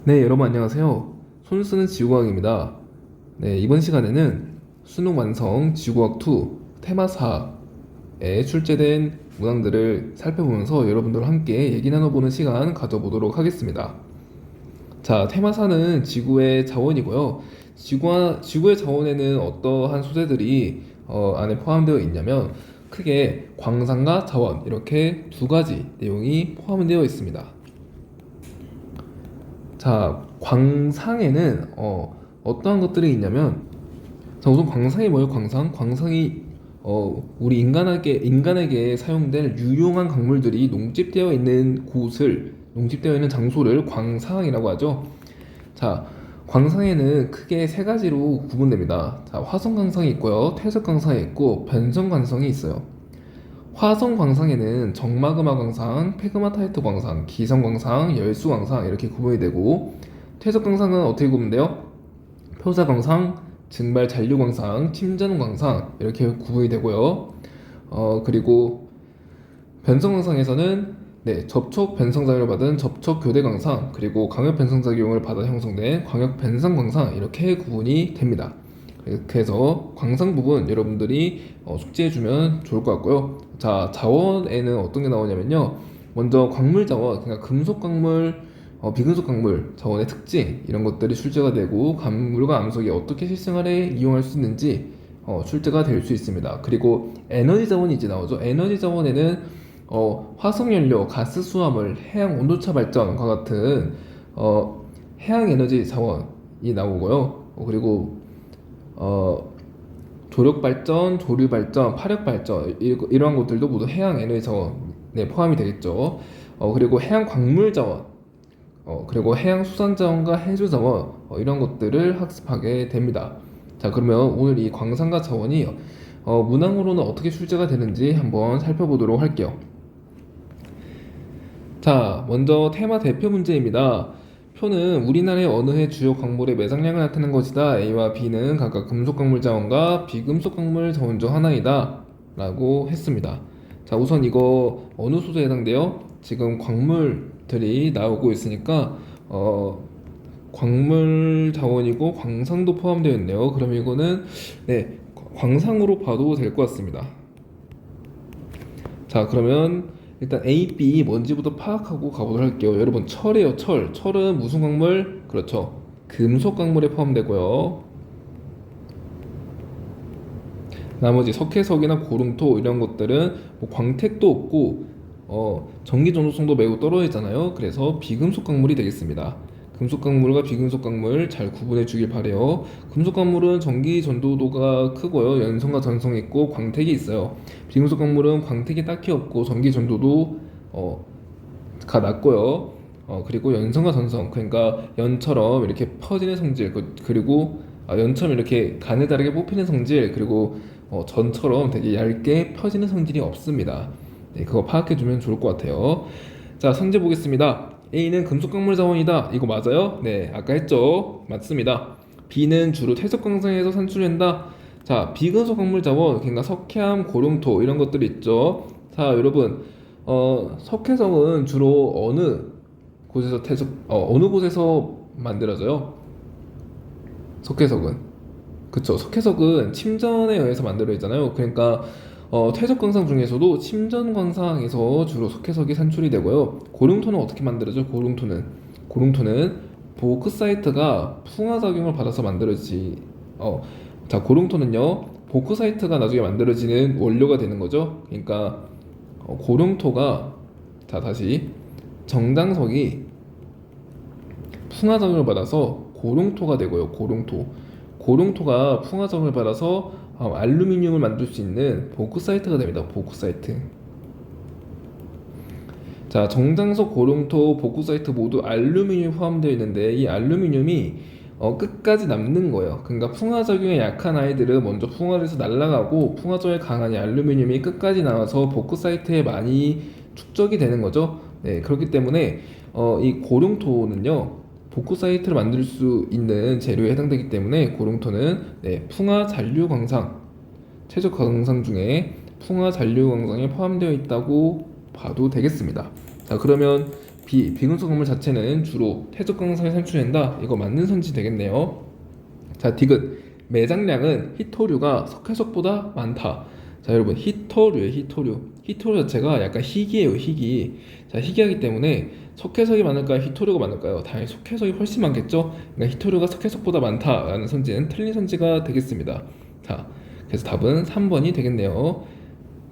네, 여러분 안녕하세요. 손 쓰는 지구과학입니다. 네, 이번 시간에는 수능 완성 지구과학2 테마4에 출제된 문항들을 살펴보면서 여러분들과 함께 얘기 나눠보는 시간 가져보도록 하겠습니다. 자, 테마4는 지구의 자원이고요. 지구의 자원에는 어떠한 소재들이 안에 포함되어 있냐면 크게 광산과 자원 이렇게 두 가지 내용이 포함되어 있습니다. 자, 광상에는 어떠한 것들이 있냐면, 자, 우선 광상이 뭐예요? 광상이 우리 인간에게 사용될 유용한 광물들이 농집되어 있는 장소를 광상이라고 하죠. 자, 광상에는 크게 세 가지로 구분됩니다. 자, 화성 광상이 있고요, 퇴색 광상이 있고 변성 광상이 있어요. 화성 광상에는 정마그마 광상, 페그마타이트 광상, 기성 광상, 열수 광상 이렇게 구분이 되고, 퇴적 광상은 어떻게 구분돼요? 표사 광상, 증발 잔류 광상, 침전 광상 이렇게 구분이 되고요. 그리고 변성 광상에서는 접촉 변성 작용을 받은 접촉 교대 광상, 그리고 광역 변성 작용을 받아 형성된 광역 변성 광상 이렇게 구분이 됩니다. 그래서 광상 부분 여러분들이 숙지해주면 좋을 것 같고요. 자, 자원에는 어떤 게 나오냐면요. 먼저 광물 자원, 그러니까 금속 광물, 비금속 광물 자원의 특징 이런 것들이 출제가 되고, 광물과 암석이 어떻게 실생활에 이용할 수 있는지 출제가 될 수 있습니다. 그리고 에너지 자원이 이제 나오죠. 에너지 자원에는 화석연료, 가스 수화물, 해양 온도차 발전과 같은 해양 에너지 자원이 나오고요. 그리고 조력 발전, 조류 발전, 파력 발전 이러한 것들도 모두 해양 에너지 자원에 포함이 되겠죠. 그리고 해양 광물 자원, 그리고 해양 수산 자원과 해수 자원 이런 것들을 학습하게 됩니다. 자, 그러면 오늘 이 광산과 자원이 문항으로는 어떻게 출제가 되는지 한번 살펴보도록 할게요. 자, 먼저 테마 대표 문제입니다. 표는 우리나라의 어느 해 주요 광물의 매장량을 나타낸 것이다. A와 B는 각각 금속 광물 자원과 비금속 광물 자원 중 하나이다 라고 했습니다. 자, 우선 이거 어느 소재에 해당돼요? 지금 광물들이 나오고 있으니까 광물 자원이고 광산도 포함되어 있네요. 그럼 이거는 광상으로 봐도 될 것 같습니다. 자, 그러면 일단 A, B 뭔지부터 파악하고 가보도록 할게요. 여러분, 철이에요. 철은 무슨 광물? 그렇죠, 금속 광물에 포함되고요. 나머지 석회석이나 고lum토 이런 것들은 뭐 광택도 없고 전기 전도성도 매우 떨어지잖아요. 그래서 비금속 광물이 되겠습니다. 금속 광물과 비금속 광물 잘 구분해 주길 바래요. 금속 광물은 전기 전도도가 크고요, 연성과 전성이 있고 광택이 있어요. 비금속 광물은 광택이 딱히 없고 전기 전도도 가 낮고요. 그리고 연성과 전성, 그러니까 연처럼 이렇게 퍼지는 성질, 그리고 연처럼 이렇게 가느다랗게 뽑히는 성질, 그리고 전처럼 되게 얇게 펴지는 성질이 없습니다. 네, 그거 파악해주면 좋을 것 같아요. 자, 선제 보겠습니다. A는 금속 광물 자원이다. 이거 맞아요? 네, 아까 했죠? 맞습니다. B는 주로 퇴적 광산에서 산출된다. 자, 비금속 광물 자원, 그러니까 석회암, 고lum토 이런 것들이 있죠. 자, 여러분, 석회성은 주로 어느 곳에서 만들어져요? 석회석은, 그쵸, 석회석은 침전에 의해서 만들어지잖아요. 그러니까 퇴적 광산 중에서도 침전 광산에서 주로 석회석이 산출이 되고요. 고lum토는 어떻게 만들어져? 고lum토는 보크사이트가 풍화작용을 받아서 만들어지지. 자, 고lum토는요, 보크사이트가 나중에 만들어지는 원료가 되는 거죠. 그러니까 고lum토가, 자, 다시 정장석이 풍화작용을 받아서 고lum토가 되고요. 고lum토가 풍화작용을 받아서 알루미늄을 만들 수 있는 보크사이트가 됩니다. 보크사이트. 자, 정장석, 고lum토, 보크사이트 모두 알루미늄이 포함되어 있는데, 이 알루미늄이 끝까지 남는 거예요. 그러니까 풍화작용에 약한 아이들은 먼저 풍화돼서 날아가고, 풍화작용에 강한 이 알루미늄이 끝까지 나와서 보크사이트에 많이 축적이 되는 거죠. 네, 그렇기 때문에 이 고lum토는요, 보크사이트를 만들 수 있는 재료에 해당되기 때문에 고lum토는 풍화 잔류 광상, 최적 광상 중에 풍화 잔류 광상에 포함되어 있다고 봐도 되겠습니다. 자, 그러면 비금속 광물 자체는 주로 태적광석이 산출된다. 이거 맞는 선지 되겠네요. 자, 디귿. 매장량은 희토류가 석회석보다 많다. 자, 여러분, 희토류예요, 희토류. 희토류 자체가 약간 희귀해요, 희귀. 자, 희귀하기 때문에 석회석이 많을까요, 희토류가 많을까요? 당연히 석회석이 훨씬 많겠죠. 그러니까 희토류가 석회석보다 많다라는 선지는 틀린 선지가 되겠습니다. 자, 그래서 답은 3번이 되겠네요.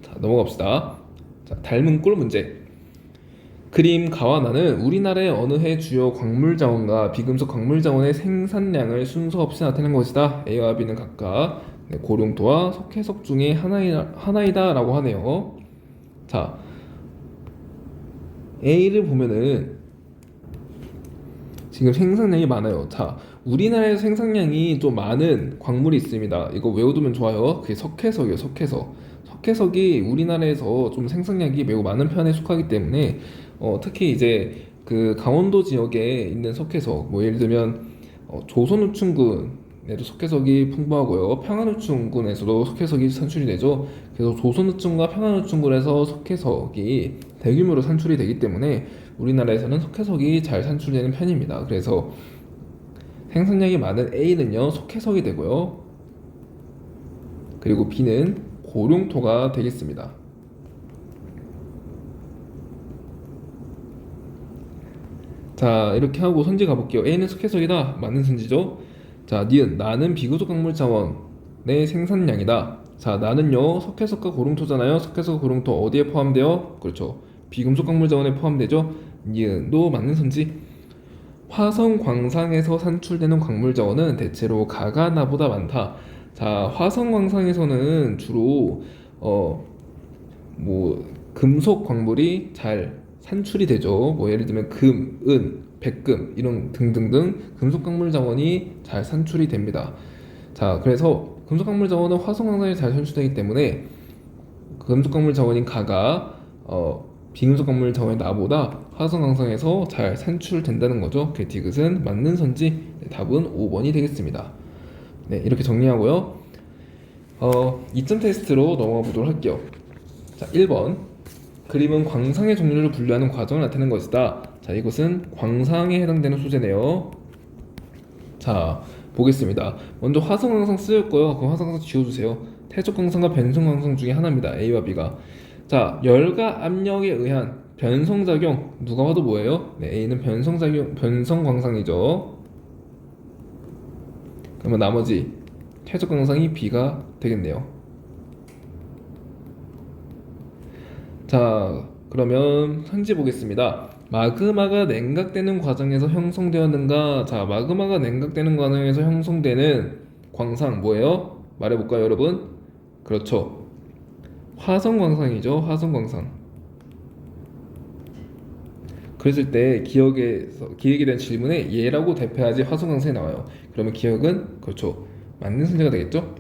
자, 넘어갑시다. 자, 닮은 꼴 문제. 그림 가와 나는 우리나라의 어느 해 주요 광물 자원과 비금속 광물 자원의 생산량을 순서 없이 나타낸 것이다. A와 B는 각각 고룡토와 석회석 중에 하나이다라고 하네요. 자, A를 보면은 지금 생산량이 많아요. 자, 우리나라에서 생산량이 좀 많은 광물이 있습니다. 이거 외워두면 좋아요. 그게 석회석이에요, 석회석. 석회석이 우리나라에서 좀 생산량이 매우 많은 편에 속하기 때문에 특히 이제 그 강원도 지역에 있는 석회석, 뭐 예를 들면 조선우층군에도 석회석이 풍부하고요. 평안우층군에서도 석회석이 산출이 되죠. 그래서 조선우층과 평안우층군에서 석회석이 대규모로 산출이 되기 때문에 우리나라에서는 석회석이 잘 산출되는 편입니다. 그래서 생산량이 많은 A는요, 석회석이 되고요. 그리고 B는 고룡토가 되겠습니다. 자, 이렇게 하고 선지 가볼게요. A는 석회석이다. 맞는 선지죠. 자, 니은 나는 비금속 광물 자원의 생산량이다. 자, 나는요, 석회석과 고룡토잖아요. 석회석, 고룡토 어디에 포함돼요? 그렇죠. 비금속 광물 자원에 포함되죠. 니은도 맞는 선지. 화성 광상에서 산출되는 광물 자원은 대체로 가가 나보다 많다. 자, 화성 광상에서는 주로 뭐 금속 광물이 잘 산출이 되죠. 뭐 예를 들면 금, 은, 백금 이런 등등등 금속 광물 자원이 잘 산출이 됩니다. 자, 그래서 금속 광물 자원은 화성 광상에 잘 산출되기 때문에 금속 광물 자원인 가가 비금속 광물 자원인 나보다 화성 광상에서 잘 산출된다는 거죠. 그 디귿은 맞는 선지. 네, 답은 5번이 되겠습니다. 네, 이렇게 정리하고요. 2점 테스트로 넘어가 보도록 할게요. 자, 1번. 그림은 광상의 종류를 분류하는 과정을 나타내는 것이다. 자, 이것은 광상에 해당되는 소재네요. 자, 보겠습니다. 먼저 화성광상 쓰였고요. 그럼 화성광상 지워주세요. 태적광상과 변성광상 중에 하나입니다. A와 B가. 자, 열과 압력에 의한 변성작용. 누가 봐도 뭐예요? 네, A는 변성광상이죠. 그러면 나머지 태적광상이 B가 되겠네요. 자, 그러면 선지 보겠습니다. 마그마가 냉각되는 과정에서 형성되었는가? 자, 마그마가 냉각되는 과정에서 형성되는 광상 뭐예요? 말해볼까요, 여러분? 그렇죠. 화성광상이죠. 화성광상. 그랬을 때 기억에 대한 질문에 얘라고 대표하지 화성광상이 나와요. 그러면 기억은 그렇죠. 맞는 선지가 되겠죠?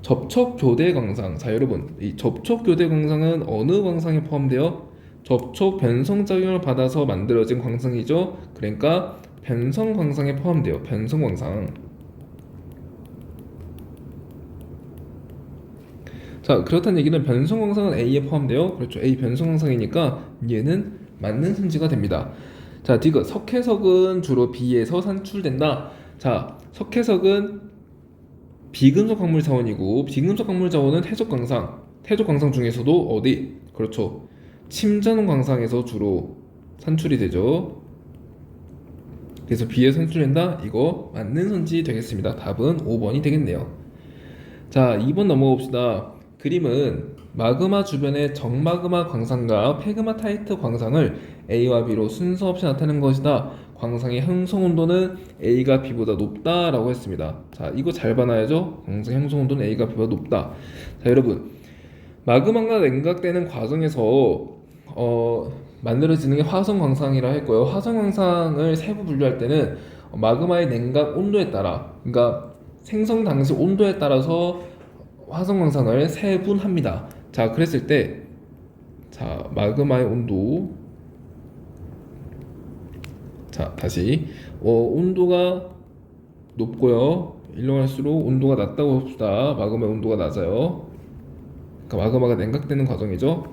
접촉교대 광상. 자, 여러분, 이 접촉교대 광상은 어느 광상에 포함돼요? 접촉 변성작용을 받아서 만들어진 광상이죠. 그러니까 변성 광상에 포함돼요. 변성 광상. 자, 그렇다는 얘기는 변성 광상은 A에 포함돼요. 그렇죠. A 변성 광상이니까 얘는 맞는 선지가 됩니다. 자, 디귿. 석회석은 주로 B에서 산출된다. 자, 석회석은 비금속 광물 자원이고 비금속 광물 자원은 태적광상 중에서도 어디? 그렇죠. 침전 광상에서 주로 산출이 되죠. 그래서 B에 산출된다. 이거 맞는 선지 되겠습니다. 답은 5번이 되겠네요. 자, 2번 넘어가 봅시다. 그림은 마그마 주변의 정마그마 광상과 페그마타이트 광상을 A와 B로 순서 없이 나타낸 것이다. 광상의 형성 온도는 A가 B보다 높다라고 했습니다. 자, 이거 잘 봐놔야죠. 광상 형성 온도는 A가 B보다 높다. 자, 여러분, 마그마가 냉각되는 과정에서 만들어지는 게 화성 광상이라 했고요. 화성 광상을 세부 분류할 때는 마그마의 냉각 온도에 따라, 그러니까 생성 당시 온도에 따라서 화성 광상을 세분합니다. 자, 그랬을 때, 자, 마그마의 온도. 자, 다시 온도가 높고요. 일로 갈수록 온도가 낮다고 봅시다. 마그마의 온도가 낮아요. 그러니까 마그마가 냉각되는 과정이죠.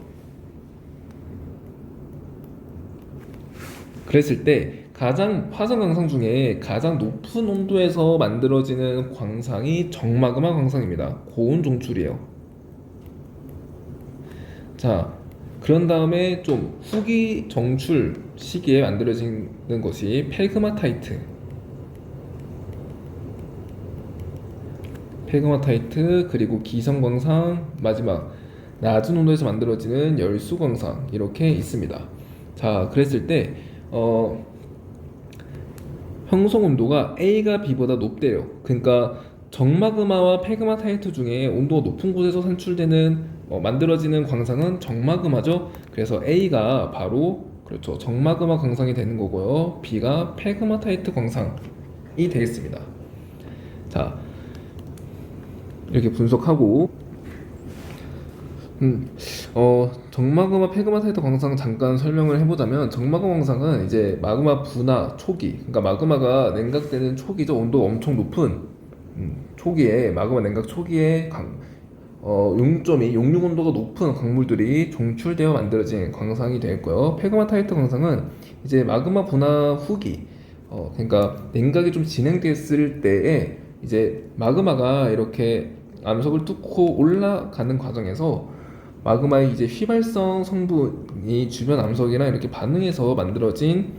그랬을 때 가장 화성 광상 중에 가장 높은 온도에서 만들어지는 광상이 정마그마 광상입니다. 고온 종출이에요. 자, 그런 다음에 좀 후기 정출 시기에 만들어지는 것이 페그마타이트. 페그마타이트, 그리고 기성광상, 마지막 낮은 온도에서 만들어지는 열수광상, 이렇게 있습니다. 자, 그랬을 때 형성 온도가 A가 B보다 높대요. 그러니까 정마그마와 페그마타이트 중에 온도가 높은 곳에서 산출되는 만들어지는 광상은 정마그마죠. 그래서 A가 바로 그렇죠, 정마그마 광상이 되는 거고요. B가 페그마타이트 광상이 되겠습니다. 자, 이렇게 분석하고 정마그마 페그마타이트 광상 잠깐 설명을 해보자면, 정마그마 광상은 이제 마그마 분화 초기, 그러니까 마그마가 냉각되는 초기죠. 온도가 엄청 높은 초기에, 마그마 냉각 초기에 용점이 용융 온도가 높은 광물들이 종출되어 만들어진 광상이 되겠고요. 페그마타이트 광상은 이제 마그마 분화 후기, 그러니까 냉각이 좀 진행됐을 때에 이제 마그마가 이렇게 암석을 뚫고 올라가는 과정에서 마그마의 이제 휘발성 성분이 주변 암석이랑 이렇게 반응해서 만들어진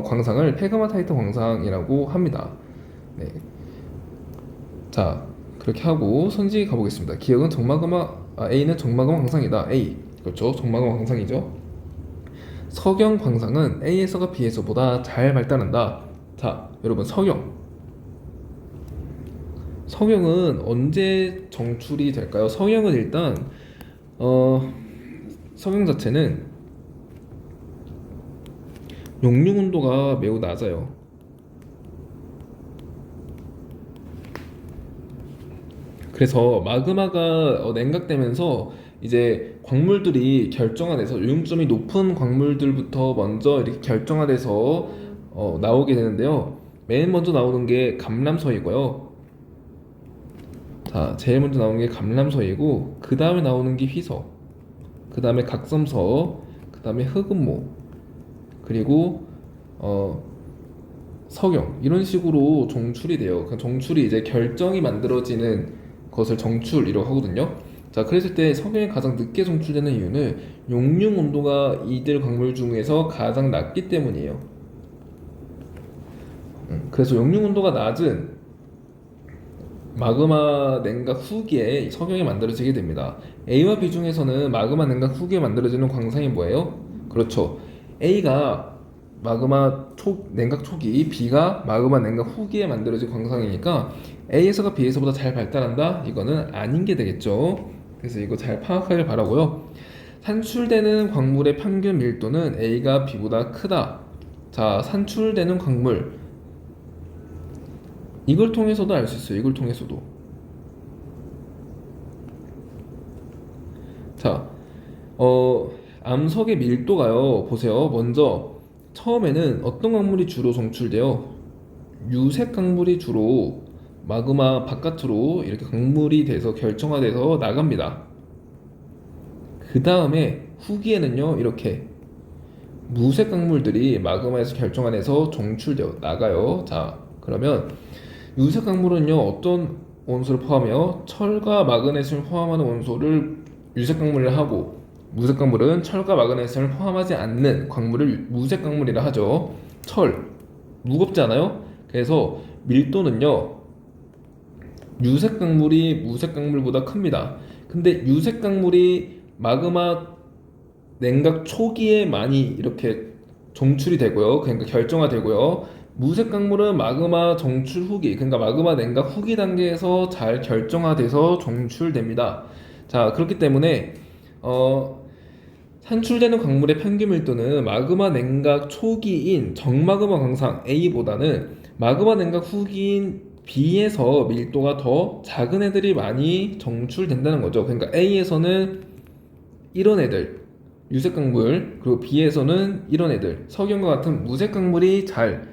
광상을 페그마타이트 광상이라고 합니다. 네. 자, 그렇게 하고 선지 가보겠습니다. 기억은 A는 정마그마 광상이다. A, 그렇죠, 정마그마 광상이죠. 석영 광상은 A에서가 B에서보다 잘 발달한다. 자, 여러분, 석영은 언제 정출이 될까요? 석영은 일단 석영 자체는 용융 온도가 매우 낮아요. 그래서 마그마가 냉각되면서 이제 광물들이 결정화돼서 용융점이 높은 광물들부터 먼저 이렇게 결정화돼서 나오게 되는데요. 맨 먼저 나오는 게 감람서이고요. 자, 제일 먼저 나오는 게 감람서이고, 그 다음에 나오는 게 휘서, 그 다음에 각섬서, 그 다음에 흑음모, 그리고 석영, 이런 식으로 종출이 돼요. 그 정출이 이제 결정이 만들어지는 것을 정출이라고 하거든요. 자, 그랬을 때 석영이 가장 늦게 정출되는 이유는 용융 온도가 이들 광물 중에서 가장 낮기 때문이에요. 그래서 용융 온도가 낮은 마그마 냉각 후기에 석영이 만들어지게 됩니다. A와 B 중에서는 마그마 냉각 후기에 만들어지는 광상이 뭐예요? 그렇죠, A가 냉각 초기, B가 마그마 냉각 후기에 만들어진 광상이니까 A에서가 B에서보다 잘 발달한다? 이거는 아닌 게 되겠죠. 그래서 이거 잘 파악하길 바라고요. 산출되는 광물의 평균 밀도는 A가 B보다 크다. 자, 산출되는 광물, 이걸 통해서도 알 수 있어요. 이걸 통해서도. 자, 암석의 밀도가요, 보세요. 먼저 처음에는 어떤 광물이 주로 정출돼요? 유색 광물이 주로 마그마 바깥으로 이렇게 광물이 돼서 결정화돼서 나갑니다. 그 다음에 후기에는요, 이렇게 무색 광물들이 마그마에서 결정화돼서 정출되어 나가요. 자, 그러면 유색 광물은요, 어떤 원소를 포함해요? 철과 마그네슘을 포함하는 원소를 유색 광물이라 하고, 무색 광물은 철과 마그네슘을 포함하지 않는 광물을 무색 광물이라 하죠. 철, 무겁지 않아요? 그래서 밀도는요, 유색 광물이 무색 광물보다 큽니다. 근데 유색 광물이 마그마 냉각 초기에 많이 이렇게 정출이 되고요, 그러니까 결정화되고요. 무색 광물은 마그마 정출 후기, 그러니까 마그마 냉각 후기 단계에서 잘 결정화돼서 정출됩니다. 자, 그렇기 때문에 산출되는 광물의 평균 밀도는 마그마 냉각 초기인 정마그마 광상 A보다는 마그마 냉각 후기인 B에서 밀도가 더 작은 애들이 많이 정출된다는 거죠. 그러니까 A에서는 이런 애들, 유색 광물, 그리고 B에서는 이런 애들, 석영과 같은 무색 광물이 잘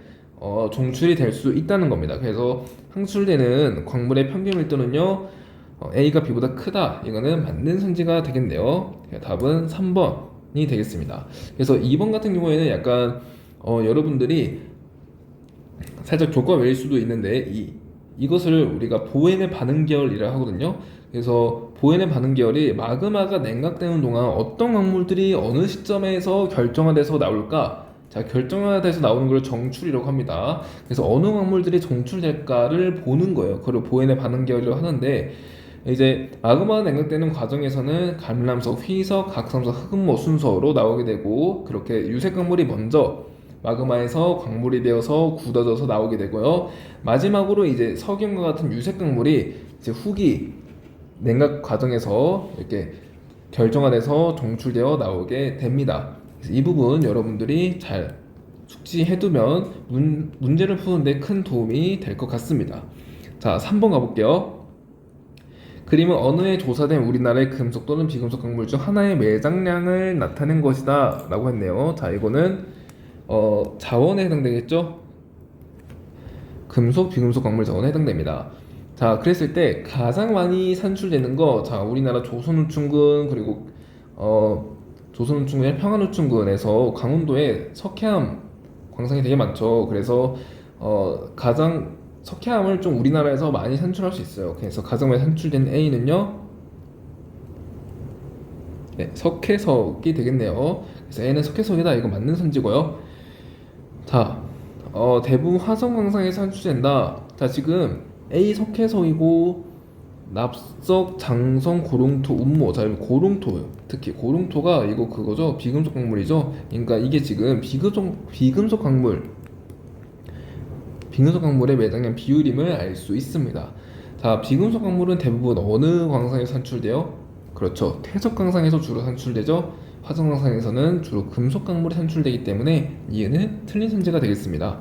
종출이 될 수 있다는 겁니다. 그래서 항출되는 광물의 평균 밀도는요, A가 B보다 크다. 이거는 맞는 선지가 되겠네요. 답은 3번이 되겠습니다. 그래서 2번 같은 경우에는 약간 여러분들이 살짝 교과 외일 수도 있는데 이것을 우리가 보헤네 반응 계열이라 하거든요. 그래서 보헤네 반응 계열이 마그마가 냉각되는 동안 어떤 광물들이 어느 시점에서 결정화돼서 나올까? 자, 결정화돼서 나오는 걸 정출이라고 합니다. 그래서 어느 광물들이 정출될까를 보는 거예요. 그걸 보헤네 반응 계열이라고 하는데 이제 마그마가 냉각되는 과정에서는 감람석, 휘석, 각성석, 흑모 순서로 나오게 되고 그렇게 유색 광물이 먼저 마그마에서 광물이 되어서 굳어져서 나오게 되고요. 마지막으로 이제 석유과 같은 유색 광물이 이제 후기 냉각 과정에서 이렇게 결정화돼서 정출되어 나오게 됩니다. 그래서 이 부분 여러분들이 잘 숙지해두면 문제를 푸는데 큰 도움이 될 것 같습니다. 자, 3번 가볼게요. 그림은 어느 해 조사된 우리나라의 금속 또는 비금속 광물 중 하나의 매장량을 나타낸 것이다 라고 했네요. 자, 이거는 자원에 해당되겠죠? 금속, 비금속 광물 자원에 해당됩니다. 자, 그랬을 때 가장 많이 산출되는 거, 자, 우리나라 조선우충군 그리고 조선우충군의 평안우충군에서 강원도에 석회암 광산이 되게 많죠. 그래서 가장 석회암을 좀 우리나라에서 많이 산출할 수 있어요. 그래서 가장 많이 산출된 A는요, 네, 석회석이 되겠네요. 그래서 A는 석회석이다. 이거 맞는 선지고요. 자, 대부분 화성광산에 산출된다. 자, 지금 A 석회석이고 납석, 장성, 고롱토, 운모. 자, 여기 고롱토요. 특히 고롱토가 이거 그거죠. 비금속 광물이죠. 그러니까 이게 지금 비금속 광물의 매장량 비율임을 알 수 있습니다. 자, 비금속 광물은 대부분 어느 광산에서 산출돼요? 그렇죠. 퇴적 광산에서 주로 산출되죠. 화성 광산에서는 주로 금속 광물이 산출되기 때문에 이해는 틀린 선지가 되겠습니다.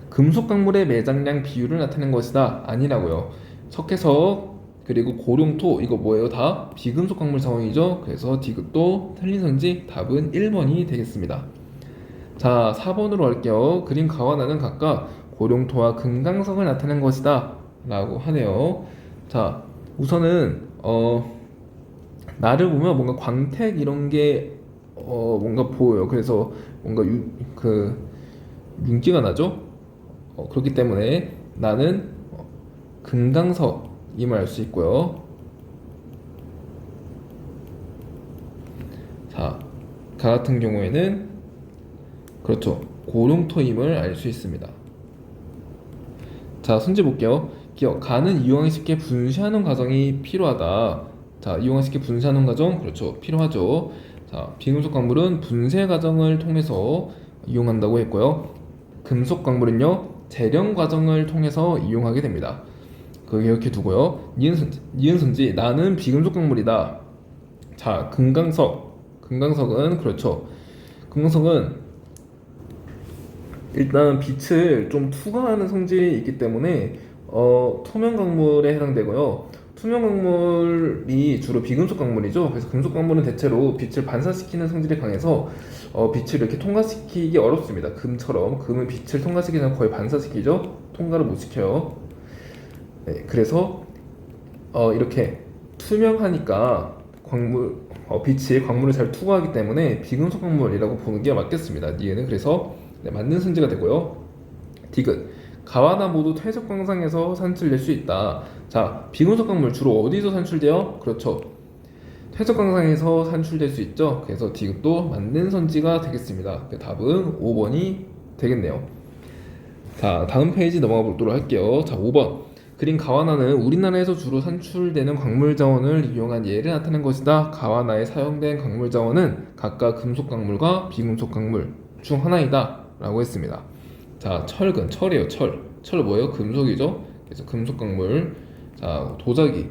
금속 광물의 매장량 비율을 나타낸 것이다. 아니라고요. 석회석 그리고 고룡토 이거 뭐예요? 다 비금속 광물 자원이죠. 그래서 디귿도 틀린 선지 답은 1번이 되겠습니다. 자, 4번으로 할게요. 그림 가와 나는 각각 고룡토와 금강석을 나타낸 것이다 라고 하네요. 자, 우선은 나를 보면 뭔가 광택 이런 게 뭔가 보여요. 그래서 뭔가 윤기가 나죠. 그렇기 때문에 나는 금강석임을 알 수 있고요. 자, 가 같은 경우에는 그렇죠. 고룡토임을 알 수 있습니다. 자, 손재 볼게요. 기억, 가는 이용하기 쉽게 분쇄하는 과정이 필요하다. 자, 이용하기 쉽게 분쇄하는 과정, 그렇죠. 필요하죠. 자, 비금속 광물은 분쇄 과정을 통해서 이용한다고 했고요. 금속 광물은요, 재련 과정을 통해서 이용하게 됩니다. 그거 기억해 두고요. 니은선지, 나는 비금속 광물이다. 자, 금강석은 그렇죠. 금강석은 일단 빛을 좀 투과하는 성질이 있기 때문에 투명 광물에 해당되고요. 투명 광물이 주로 비금속 광물이죠. 그래서 금속 광물은 대체로 빛을 반사시키는 성질이 강해서 빛을 이렇게 통과시키기 어렵습니다. 금처럼 금은 빛을 통과시키지 않고 거의 반사시키죠. 통과를 못 시켜요. 네, 그래서 이렇게 투명하니까 빛이 광물을 잘 투과하기 때문에 비금속 광물이라고 보는 게 맞겠습니다. 니은은 그래서 네, 맞는 선지가 되고요. 디귿, 가와나 모두 퇴적 광산에서 산출될 수 있다. 자, 비금속 광물 주로 어디서 산출돼요? 그렇죠. 퇴적 광산에서 산출될 수 있죠. 그래서 디귿도 맞는 선지가 되겠습니다. 답은 5번이 되겠네요. 자, 다음 페이지 넘어가 보도록 할게요. 자, 5번. 그린 가와나는 우리나라에서 주로 산출되는 광물 자원을 이용한 예를 나타낸 것이다. 가와나에 사용된 광물 자원은 각각 금속 광물과 비금속 광물 중 하나이다 라고 했습니다. 자, 철이에요. 철 뭐예요? 금속이죠. 그래서 금속 광물. 자, 도자기,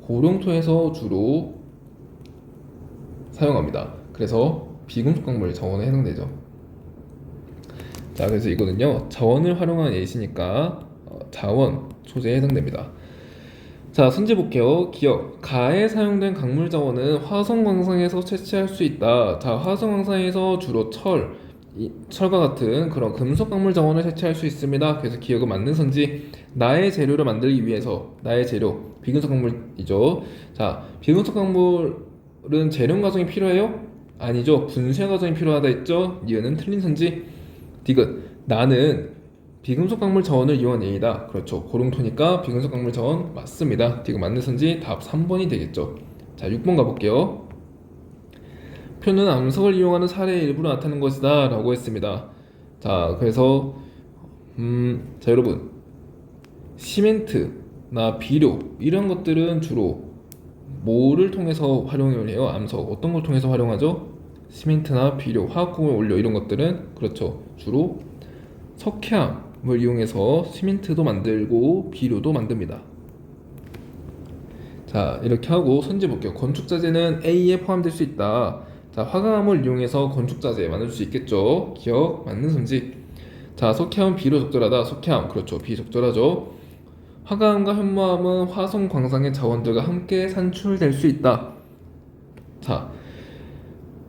고룡토에서 주로 사용합니다. 그래서 비금속 광물 자원에 해당되죠. 자, 그래서 이거는요, 자원을 활용한 예시니까 자원 소재에 해당됩니다. 자, 선지 볼게요. 기억, 가에 사용된 광물 자원은 화성 광산에서 채취할 수 있다. 자, 화성 광산에서 주로 철과 같은 그런 금속 광물 자원을 채취할 수 있습니다. 그래서 기억은 맞는 선지. 나의 재료를 만들기 위해서, 나의 재료 비금속 광물이죠. 자, 비금속 광물은 재련 과정이 필요해요? 아니죠. 분쇄 과정이 필요하다 했죠. 니은은 틀린 선지. 디귿 나는 비금속 광물 자원을 이용한 A다. 그렇죠. 고릉토니까 비금속 광물 자원 맞습니다. 디귿 맞는 선지 답 3번이 되겠죠. 자, 6번 가볼게요. 표는 암석을 이용하는 사례의 일부로 나타낸 것이다 라고 했습니다. 자, 그래서 자, 여러분 시멘트나 비료 이런 것들은 주로 뭐를 통해서 활용을 해요? 암석 어떤 걸 통해서 활용하죠? 시멘트나 비료, 화학공업 원료 이런 것들은 그렇죠. 주로 석회암을 이용해서 시멘트도 만들고 비료도 만듭니다. 자, 이렇게 하고 선지 볼게요. 건축자재는 A에 포함될 수 있다. 자, 화강암을 이용해서 건축자재 만들 수 있겠죠. 기억 맞는 선지. 자, 석회암 비료적절하다. 석회암 그렇죠. 비적절하죠. 화강암과 현무암은 화성 광산의 자원들과 함께 산출될 수 있다. 자,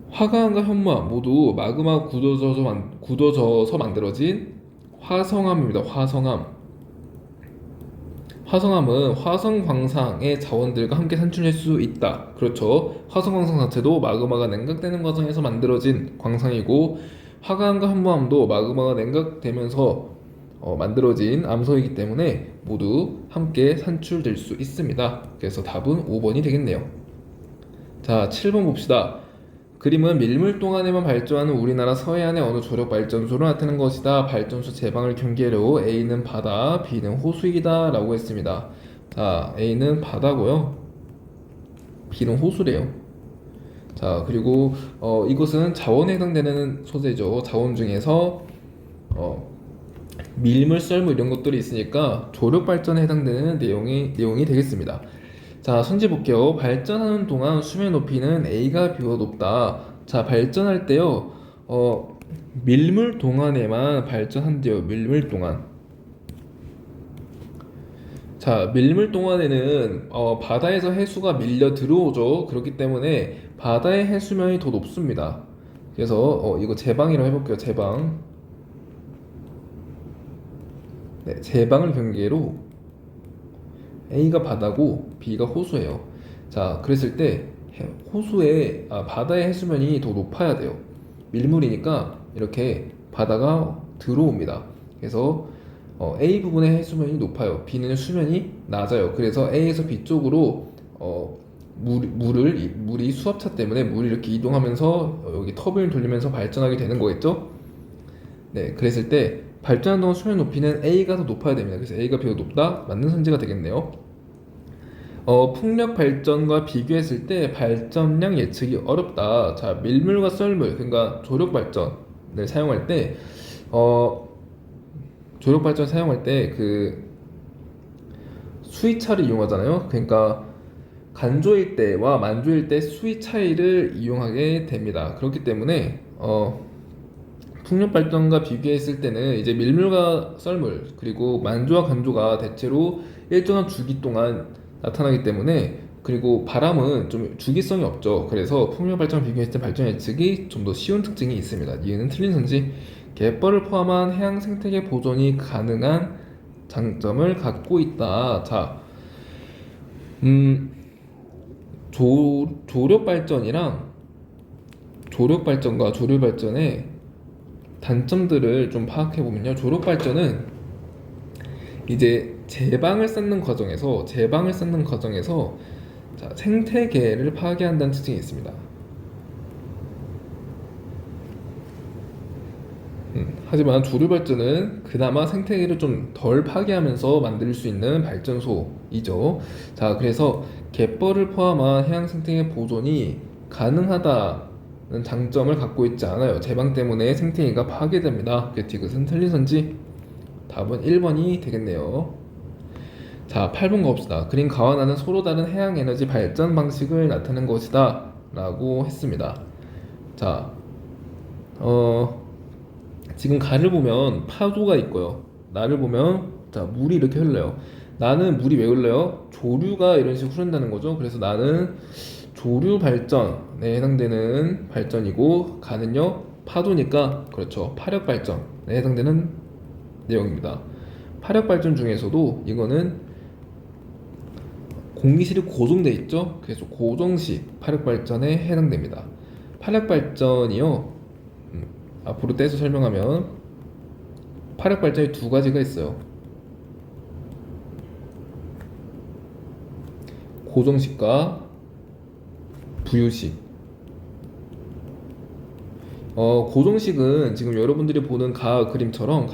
화강암과 현무암 모두 마그마 굳어져서 만들어진 화성암입니다. 화성암. 화성암은 화성 광상의 자원들과 함께 산출될 수 있다. 그렇죠. 화성 광상 자체도 마그마가 냉각되는 과정에서 만들어진 광상이고 화강암과 현무암도 마그마가 냉각되면서 만들어진 암석이기 때문에 모두 함께 산출될 수 있습니다. 그래서 답은 5번이 되겠네요. 자, 7번 봅시다. 그림은 밀물 동안에만 발전하는 우리나라 서해안의 어느 조력 발전소를 나타낸 것이다. 발전소 제방을 경계로 A는 바다, B는 호수이다 라고 했습니다. 자, A는 바다고요. B는 호수래요. 자, 그리고 이것은 자원에 해당되는 소재죠. 자원 중에서 밀물, 썰물 이런 것들이 있으니까 조력 발전에 해당되는 내용이 되겠습니다. 자, 선지 볼게요. 발전하는 동안 수면 높이는 A가 B보다 높다. 자, 발전할 때요. 밀물 동안에만 발전한대요. 밀물 동안. 자, 밀물 동안에는 바다에서 해수가 밀려 들어오죠. 그렇기 때문에 바다의 해수면이 더 높습니다. 그래서 이거 제방이라고 해볼게요. 제방. 네, 제방을 경계로 A가 바다고 B가 호수예요. 자, 그랬을 때 바다의 해수면이 더 높아야 돼요. 밀물이니까 이렇게 바다가 들어옵니다. 그래서 A 부분의 해수면이 높아요. B는 수면이 낮아요. 그래서 A에서 B 쪽으로 물이 수압차 때문에 물이 이렇게 이동하면서 여기 터빈을 돌리면서 발전하게 되는 거겠죠? 네, 그랬을 때 발전하는 동안 수면 높이는 A가 더 높아야 됩니다. 그래서 A가 B가 높다. 맞는 선지가 되겠네요. 풍력 발전과 비교했을 때 발전량 예측이 어렵다. 자, 밀물과 썰물, 그러니까 조력 발전을 사용할 때, 조력 발전 사용할 때 그 수위차를 이용하잖아요. 그러니까 간조일 때와 만조일 때 수위 차이를 이용하게 됩니다. 그렇기 때문에 풍력 발전과 비교했을 때는 이제 밀물과 썰물 그리고 만조와 간조가 대체로 일정한 주기 동안 나타나기 때문에 그리고 바람은 좀 주기성이 없죠. 그래서 풍력 발전과 비교했을 때 발전 예측이 좀 더 쉬운 특징이 있습니다. 이해는 틀린 선지. 갯벌을 포함한 해양 생태계 보존이 가능한 장점을 갖고 있다. 자, 조력 발전과 조류 발전의 단점들을 좀 파악해 보면요. 조력 발전은 이제 제방을 쌓는 과정에서 자, 생태계를 파괴한다는 특징이 있습니다. 하지만 조류 발전은 그나마 생태계를 좀 덜 파괴하면서 만들 수 있는 발전소이죠. 자, 그래서 갯벌을 포함한 해양 생태계 보존이 가능하다는 장점을 갖고 있지 않아요. 제방 때문에 생태계가 파괴됩니다. 이것은 틀린 선지. 답은 1번이 되겠네요. 자, 8번 가봅시다. 그린 가와 나는 서로 다른 해양 에너지 발전 방식을 나타낸 것이다 라고 했습니다. 자, 지금 가를 보면 파도가 있고요. 나를 보면 자, 물이 이렇게 흘러요. 나는 물이 왜 흘러요? 조류가 이런 식으로 흐른다는 거죠. 그래서 나는 조류 발전에 해당되는 발전이고 가는요 파도니까 그렇죠. 파력 발전에 해당되는 내용입니다. 파력 발전 중에서도 이거는 공기실이 고정돼 있죠. 그래서 고정식 파력 발전에 해당됩니다. 파력 발전이요. 앞으로 떼서 설명하면 파력 발전이 두 가지가 있어요. 고정식과 부유식. 고정식은 지금 여러분들이 보는 가 그림처럼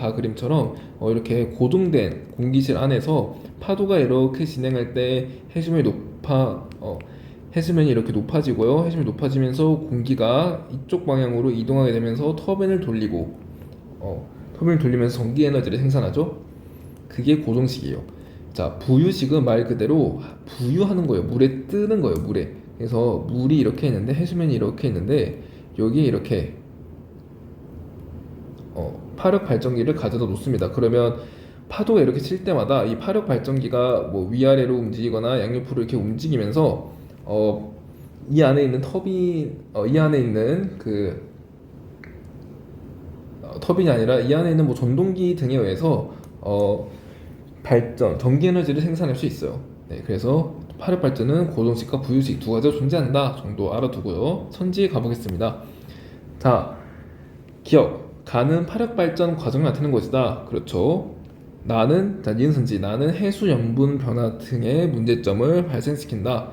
이렇게 고정된 공기실 안에서 파도가 이렇게 진행할 때 해수면이 이렇게 높아지고요. 해수면이 높아지면서 공기가 이쪽 방향으로 이동하게 되면서 터빈을 돌리면서 전기 에너지를 생산하죠. 그게 고정식이에요. 자, 부유식은 말 그대로 부유하는 거예요. 물에 뜨는 거예요. 물에. 그래서 물이 이렇게 있는데 해수면이 이렇게 있는데 여기에 이렇게 파력 발전기를 가져다 놓습니다. 그러면 파도가 이렇게 칠 때마다 이 파력 발전기가 뭐 위아래로 움직이거나 양옆으로 이렇게 움직이면서 이 안에 있는 이 안에 있는 터빈이 아니라 이 안에 있는 뭐 전동기 등에 의해서 전기 에너지를 생산할 수 있어요. 네, 그래서 파력 발전은 고정식과 부유식 두 가지가 존재한다 정도 알아두고요. 선지에 가보겠습니다. 자, 기억. 가는 파력 발전 과정을 나타내는 것이다. 그렇죠. 니은 선지. 나는 해수 염분 변화 등의 문제점을 발생시킨다.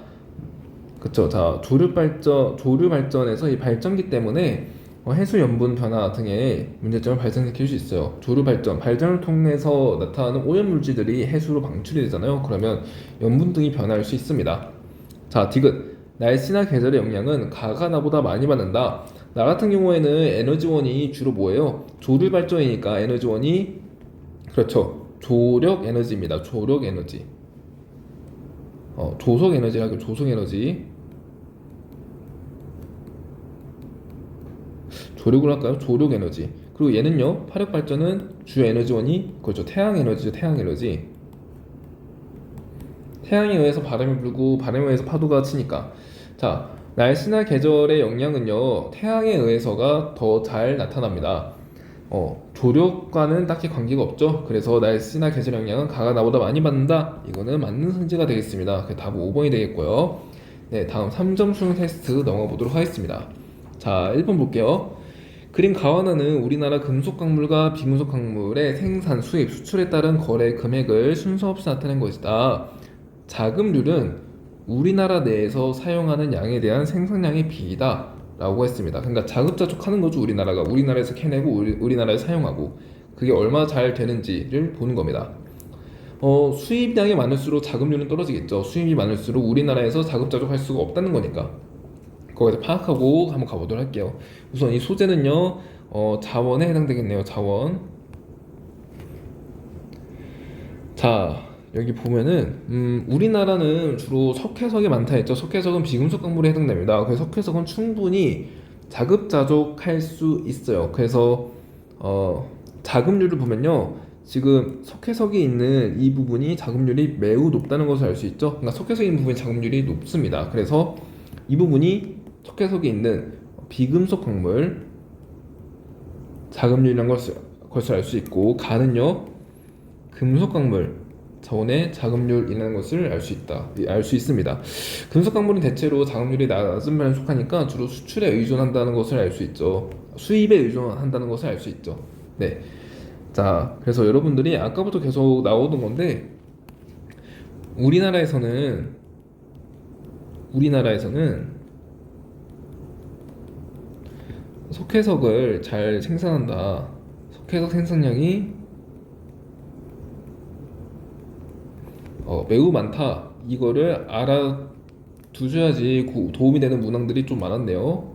그쵸. 자, 조류 발전에서 이 발전기 때문에 해수 염분 변화 등의 문제점을 발생시킬 수 있어요. 발전을 통해서 나타나는 오염 물질들이 해수로 방출이 되잖아요. 그러면 염분 등이 변화할 수 있습니다. 자, 디귿. 날씨나 계절의 영향은 가가 나보다 많이 받는다. 나 같은 경우에는 에너지원이 주로 뭐예요? 조류 발전이니까 에너지원이 그렇죠. 조력 에너지입니다. 조력 에너지. 조속 에너지라고 조속 에너지. 조력을 할까요? 조력 에너지. 그리고 얘는요. 파력 발전은 주요 에너지원이 그렇죠. 태양 에너지죠. 태양 에너지. 태양에 의해서 바람이 불고 바람에 의해서 파도가 치니까. 자, 날씨나 계절의 영향은요. 태양에 의해서가 더 잘 나타납니다. 조력과는 딱히 관계가 없죠. 그래서 날씨나 계절 영향은 가가 나보다 많이 받는다. 이거는 맞는 선지가 되겠습니다. 답은 5번이 되겠고요. 네, 다음 3점 수능 테스트 넘어가 보도록 하겠습니다. 자, 1번 볼게요. 그림 가와나는 우리나라 금속 광물과 비금속 광물의 생산, 수입, 수출에 따른 거래 금액을 순서 없이 나타낸 것이다. 자금률은 우리나라 내에서 사용하는 양에 대한 생산량의 비이다 라고 했습니다. 그러니까 자급자족하는 거죠. 우리나라에서 캐내고 우리나라에서 사용하고 그게 얼마나 잘 되는지를 보는 겁니다. 수입량이 많을수록 자금률은 떨어지겠죠. 수입이 많을수록 우리나라에서 자급자족할 수가 없다는 거니까 거기서 파악하고 한번 가보도록 할게요. 우선 이 소재는요 자원에 해당되겠네요. 자원. 자, 여기 보면은 우리나라는 주로 석회석이 많다 했죠. 석회석은 비금속 광물에 해당됩니다. 그래서 석회석은 충분히 자급자족할 수 있어요. 그래서 자급률을 보면요, 지금 석회석이 있는 이 부분이 자급률이 매우 높다는 것을 알 수 있죠. 그러니까 석회석이 있는 부분이 자급률이 높습니다. 그래서 이 부분이 석회석이 있는 비금속 광물 자급률이라는 것을 알 수 있고, 가는요 금속 광물 자원의 자급률이라는 것을 알 수 있습니다. 금속 광물은 대체로 자급률이 낮은 편에 속하니까 주로 수출에 의존한다는 것을 알 수 있죠. 수입에 의존한다는 것을 알 수 있죠. 네. 자, 그래서 여러분들이 아까부터 계속 나오던 건데, 우리나라에서는 석회석을 잘 생산한다. 석회석 생산량이 매우 많다. 이거를 알아두셔야지 도움이 되는 문항들이 좀 많았네요.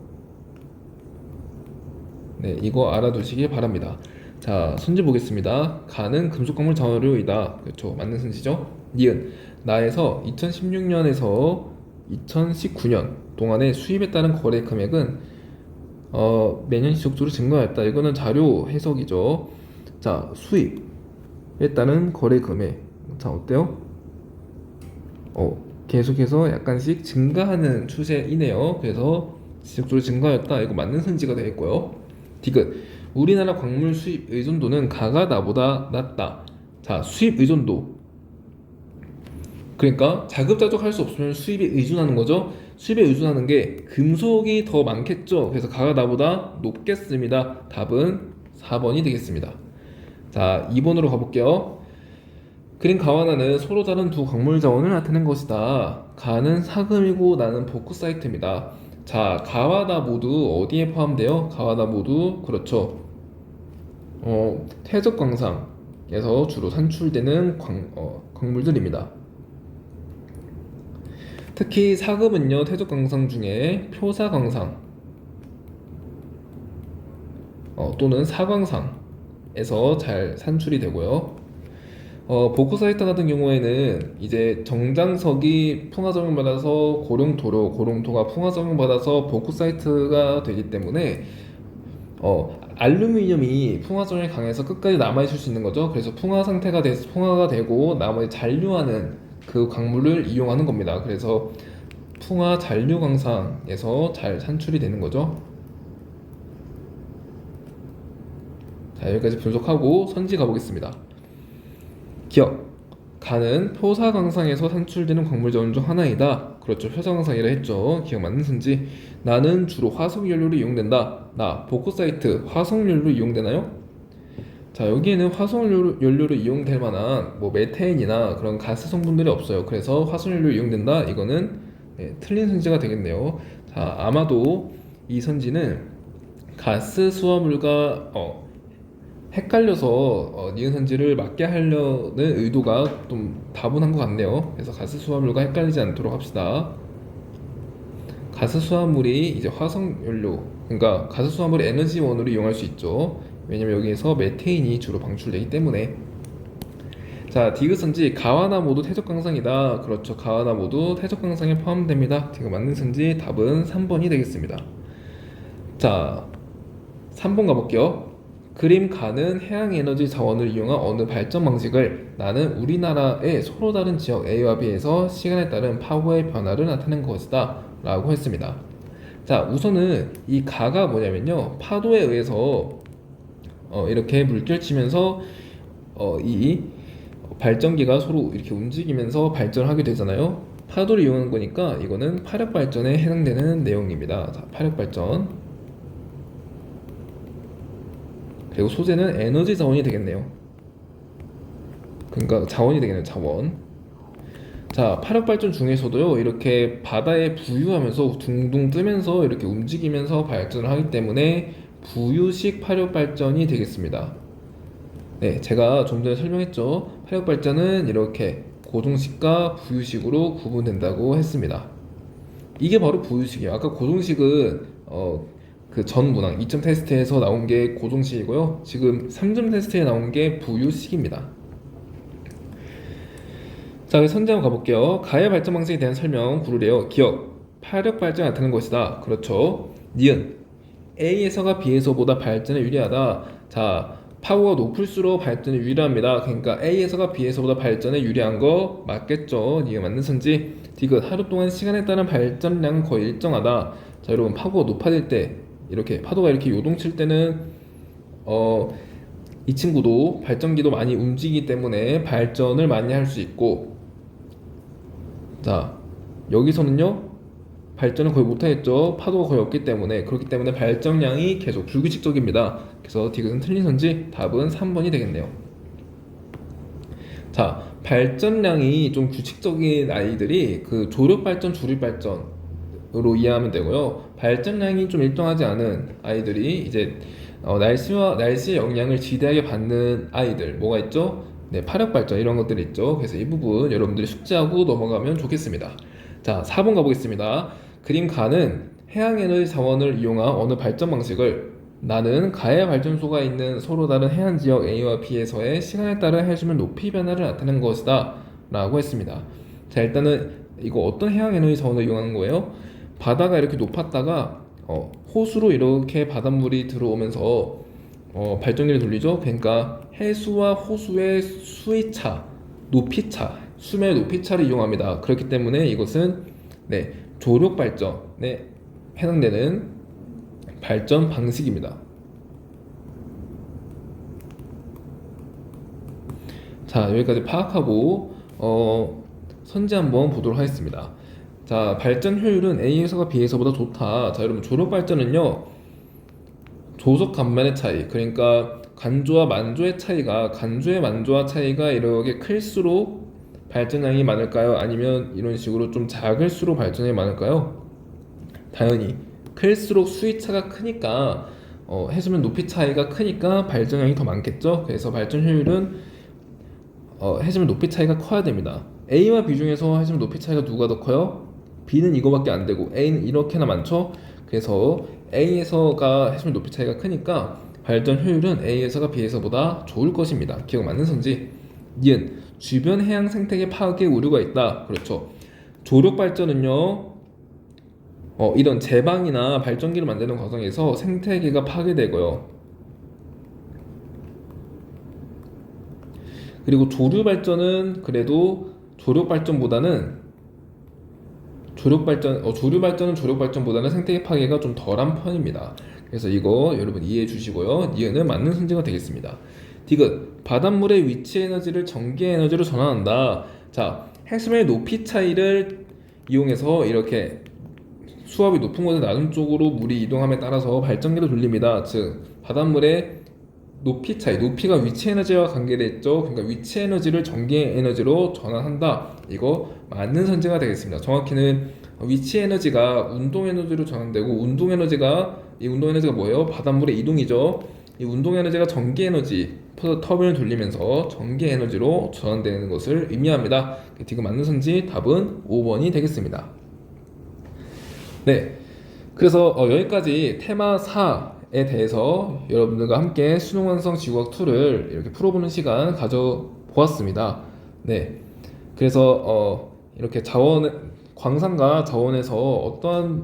네, 이거 알아두시길 바랍니다. 자, 선지 보겠습니다. 가는 금속광물 자원료이다. 그렇죠. 맞는 선지죠? 니은. 나에서 2016년에서 2019년 동안의 수입에 따른 거래 금액은 매년 지속적으로 증가했다. 이거는 자료 해석이죠. 자, 수입에 따른 거래 금액. 자, 어때요? 계속해서 약간씩 증가하는 추세이네요. 그래서 지속적으로 증가했다. 이거 맞는 선지가 되겠고요. 디귿. 우리나라 광물 수입 의존도는 가가 나보다 낮다. 자, 수입 의존도. 그러니까 자급자족할 수 없으면 수입에 의존하는 거죠. 수입에 의존하는 게 금속이 더 많겠죠. 그래서 가가 나보다 높겠습니다. 답은 4번이 되겠습니다. 자, 2번으로 가볼게요. 그린 가와 나는 서로 다른 두 광물 자원을 나타낸 것이다. 가는 사금이고 나는 보크사이트입니다. 자, 가와 나 모두 어디에 포함돼요? 가와 나 모두 그렇죠. 퇴적 광상에서 주로 산출되는 광물들입니다. 특히 사금은요, 퇴적 광상 중에 표사 광상 또는 사광상에서 잘 산출이 되고요. 보크사이트 같은 경우에는 이제 정장석이 풍화작용 받아서 고룡토로, 고룡토가 풍화작용 받아서 보크사이트가 되기 때문에 알루미늄이 풍화작용이 강해서 끝까지 남아있을 수 있는 거죠. 그래서 풍화 상태가 돼서 풍화가 되고 나머지 잔류하는 그 광물을 이용하는 겁니다. 그래서 풍화 잔류 광상에서 잘 산출이 되는 거죠. 자, 여기까지 분석하고 선지 가보겠습니다. 기억. 가는 표사광상에서 산출되는 광물 자원 중 하나이다. 그렇죠. 표사광상이라 했죠. 기억 맞는 선지. 나는 주로 화석연료로 이용된다. 나 보크사이트 화석연료로 이용되나요? 자, 여기에는 화석연료로 이용될 만한 뭐 메테인이나 그런 가스 성분들이 없어요. 그래서 화석연료로 이용된다. 이거는 틀린 선지가 되겠네요. 자, 아마도 이 선지는 가스 수화물과 헷갈려서 니은 선지를 맞게 하려는 의도가 좀 다분한 것 같네요. 그래서 가스 수화물과 헷갈리지 않도록 합시다. 가스 수화물이 이제 화석연료, 그러니까 가스 수화물을 에너지원으로 이용할 수 있죠. 왜냐면 여기에서 메테인이 주로 방출되기 때문에. 자, 디귿 선지 가와나 모두 퇴적 광상이다. 그렇죠. 가와나 모두 퇴적 광상에 포함됩니다. 디귿 맞는 선지 답은 3번이 되겠습니다. 자, 3번 가볼게요. 그림 가는 해양에너지 자원을 이용한 어느 발전 방식을 나는 우리나라의 서로 다른 지역 A와 B에서 시간에 따른 파워의 변화를 나타낸 것이다 라고 했습니다. 자, 우선은 이 가가 뭐냐면요, 파도에 의해서 이렇게 물결치면서 이 발전기가 서로 이렇게 움직이면서 발전하게 되잖아요. 파도를 이용한 거니까 이거는 파력 발전에 해당되는 내용입니다. 자, 파력 발전. 그리고 소재는 에너지 자원이 되겠네요. 그러니까 자원이 되겠네요. 자원. 자, 파력 발전 중에서도요, 이렇게 바다에 부유하면서 둥둥 뜨면서 이렇게 움직이면서 발전을 하기 때문에 부유식 파력 발전이 되겠습니다. 네, 제가 좀 전에 설명했죠. 파력 발전은 이렇게 고동식과 부유식으로 구분된다고 했습니다. 이게 바로 부유식이에요. 아까 고동식은 그 전 문항 2점 테스트에서 나온 게 고동식이고요. 지금 3점 테스트에 나온 게 부유식입니다. 자, 선제 한번 가볼게요. 가해 발전 방식에 대한 설명 구르래요. 기억. 파력 발전이 나타나는 것이다. 그렇죠. 니은. A에서가 B에서보다 발전에 유리하다. 자, 파워가 높을수록 발전에 유리합니다. 그러니까 A에서가 B에서보다 발전에 유리한 거 맞겠죠. 니은 맞는 선지. 디귿. 하루 동안 시간에 따른 발전량은 거의 일정하다. 자, 여러분, 파워가 높아질 때 이렇게 파도가 이렇게 요동칠 때는 이 친구도 발전기도 많이 움직이기 때문에 발전을 많이 할 수 있고, 자, 여기서는요, 발전을 거의 못하겠죠. 파도가 거의 없기 때문에. 그렇기 때문에 발전량이 계속 불규칙적입니다. 그래서 디귿은 틀린 선지. 답은 3번이 되겠네요. 자, 발전량이 좀 규칙적인 아이들이 그 조력 발전, 주력 발전으로 이해하면 되고요. 발전량이 좀 일정하지 않은 아이들이 이제 날씨의 영향을 지대하게 받는 아이들, 뭐가 있죠? 네, 파력 발전 이런 것들이 있죠. 그래서 이 부분 여러분들이 숙지하고 넘어가면 좋겠습니다. 자, 4번 가보겠습니다. 그림 가는 해양에너지 자원을 이용한 어느 발전 방식을 나는 가해 발전소가 있는 서로 다른 해안 지역 A와 B에서의 시간에 따라 해수면 높이 변화를 나타낸 것이다 라고 했습니다. 자, 일단은 이거 어떤 해양에너지 자원을 이용하는 거예요? 바다가 이렇게 높았다가 호수로 이렇게 바닷물이 들어오면서 발전기를 돌리죠. 그러니까 해수와 호수의 수위차, 높이차, 수면의 높이차를 이용합니다. 그렇기 때문에 이것은 조력 발전에 해당되는 발전 방식입니다. 자, 여기까지 파악하고 선지 한번 보도록 하겠습니다. 자, 발전 효율은 A에서가 B에서보다 좋다. 자, 여러분 조력 발전은요. 조속 간만의 차이, 그러니까 간조와 만조의 차이가, 간조의 만조와 차이가 이렇게 클수록 발전량이 많을까요? 아니면 이런 식으로 좀 작을수록 발전량이 많을까요? 당연히 클수록 수위차가 크니까 해수면 높이 차이가 크니까 발전량이 더 많겠죠. 그래서 발전 효율은 해수면 높이 차이가 커야 됩니다. A와 B 중에서 해수면 높이 차이가 누가 더 커요? B는 이거밖에 안 되고 A는 이렇게나 많죠. 그래서 A에서가 해수면 높이 차이가 크니까 발전 효율은 A에서가 B에서보다 좋을 것입니다. 기억 맞는 선지. 니은 주변 해양 생태계 파괴 우려가 있다. 그렇죠. 조력 발전은요. 이런 제방이나 발전기를 만드는 과정에서 생태계가 파괴되고요. 그리고 조류 발전은 그래도 조력 발전보다는 조류 발전은 조력 발전보다는 생태계 파괴가 좀 덜한 편입니다. 그래서 이거 여러분 이해해 주시고요. 니은은 맞는 선지가 되겠습니다. 디귿 바닷물의 위치 에너지를 전기 에너지로 전환한다. 자, 해수면의 높이 차이를 이용해서 이렇게 수압이 높은 곳에 낮은 쪽으로 물이 이동함에 따라서 발전기를 돌립니다. 즉 바닷물의 높이 차이, 높이가 위치 에너지와 관계되어 있죠. 그러니까 위치 에너지를 전기 에너지로 전환한다. 이거 맞는 선지가 되겠습니다. 정확히는 위치 에너지가 운동 에너지로 전환되고 이 운동 에너지가 뭐예요? 바닷물의 이동이죠. 이 운동 에너지가 전기 에너지, 터빈을 돌리면서 전기 에너지로 전환되는 것을 의미합니다. 지금 맞는 선지 답은 5번이 되겠습니다. 네, 그래서 여기까지 테마 4에 대해서 여러분들과 함께 수능 완성 지구학 2를 이렇게 풀어보는 시간 가져보았습니다. 네, 그래서 이렇게 광산과 자원에서 어떠한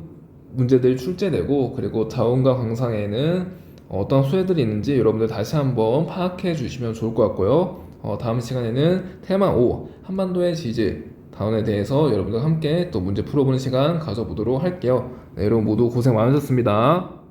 문제들이 출제되고, 그리고 자원과 광산에는 어떤 소외들이 있는지 여러분들 다시 한번 파악해 주시면 좋을 것 같고요. 다음 시간에는 테마 5 한반도의 지질 다운에 대해서 여러분들과 함께 또 문제 풀어보는 시간 가져보도록 할게요. 네, 여러분 모두 고생 많으셨습니다.